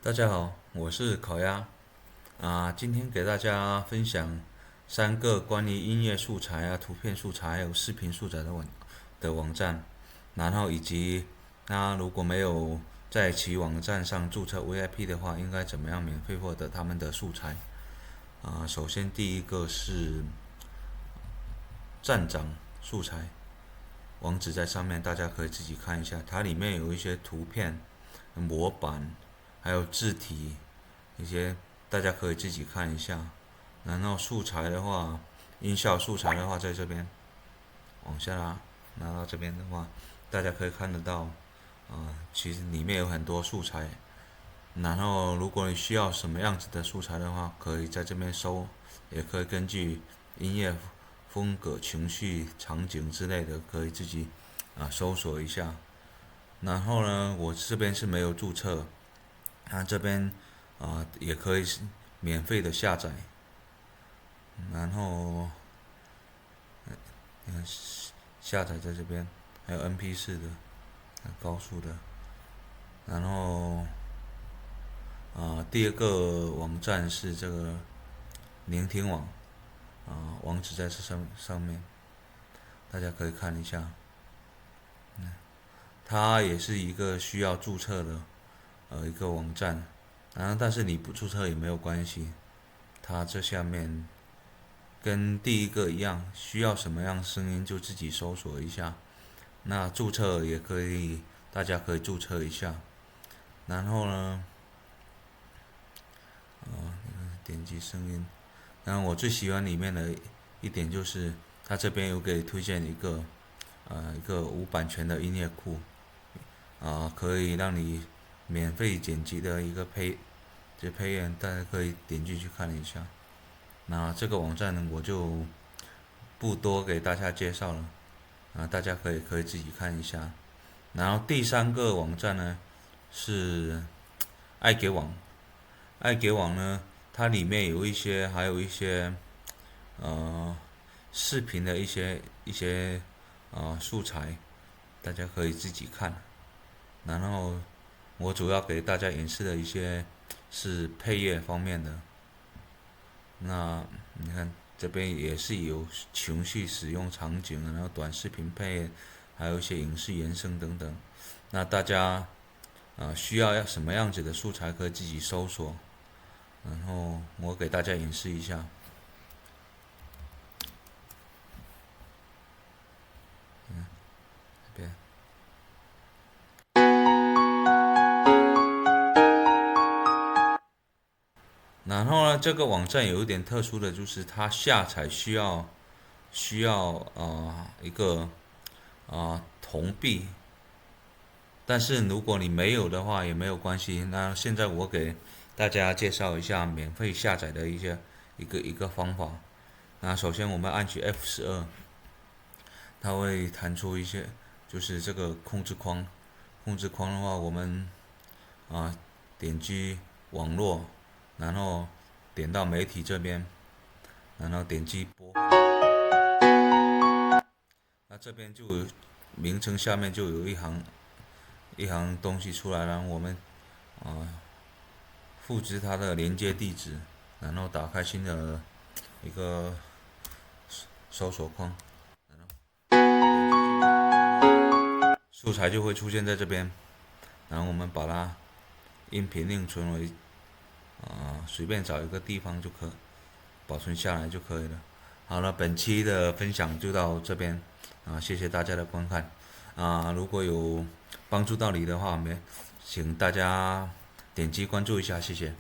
大家好，我是烤鸭今天给大家分享3个关于音乐素材图片素材还有视频素材的网站，然后以及如果没有在其网站上注册 VIP 的话，应该怎么样免费获得他们的素材首先第一个是站长素材，网址在上面，大家可以自己看一下，它里面有一些图片、模板，还有字体，一些大家可以自己看一下。然后素材的话，音效素材的话，在这边往下拿到这边的话，大家可以看得到其实里面有很多素材。然后如果你需要什么样子的素材的话，可以在这边搜，也可以根据音乐风格、情绪、场景之类的，可以自己搜索一下。然后呢，我这边是没有注册，这边也可以是免费的下载。然后下载在这边，还有 MP4的、高速的。然后第二个网站是这个聆听网网址在这上面，大家可以看一下。它也是一个需要注册的一个网站，但是你不注册也没有关系，它这下面跟第一个一样，需要什么样声音就自己搜索一下。那注册也可以，大家可以注册一下。然后呢，点击声音。然后我最喜欢里面的一点就是，它这边有给推荐一个无版权的音乐库可以让你免费剪辑的一个配乐，大家可以点进去看一下。那这个网站呢，我就不多给大家介绍了大家可以自己看一下。然后第三个网站呢是爱给网，爱给网呢，它里面还有一些呃视频的一些素材，大家可以自己看。然后我主要给大家演示的一些是配乐方面的。那你看这边也是有情绪使用场景，然后短视频配乐，还有一些影视原声等等。那大家需要什么样子的素材可以自己搜索，然后我给大家演示一下。这边，然后呢，这个网站有一点特殊的就是它下载需要一个铜币，但是如果你没有的话也没有关系。那现在我给大家介绍一下免费下载的一个方法。那首先我们按去 F12，它会弹出一些就是这个控制框。控制框的话，我们点击网络，然后点到媒体这边，然后点击播放。那这边就有名称下面就有一行东西出来了，我们啊复制它的连接地址，然后打开新的一个搜索框，素材就会出现在这边。然后我们把它音频另存为随便找一个地方就保存下来就可以了。好了，本期的分享就到这边谢谢大家的观看如果有帮助到你的话，请大家点击关注一下，谢谢。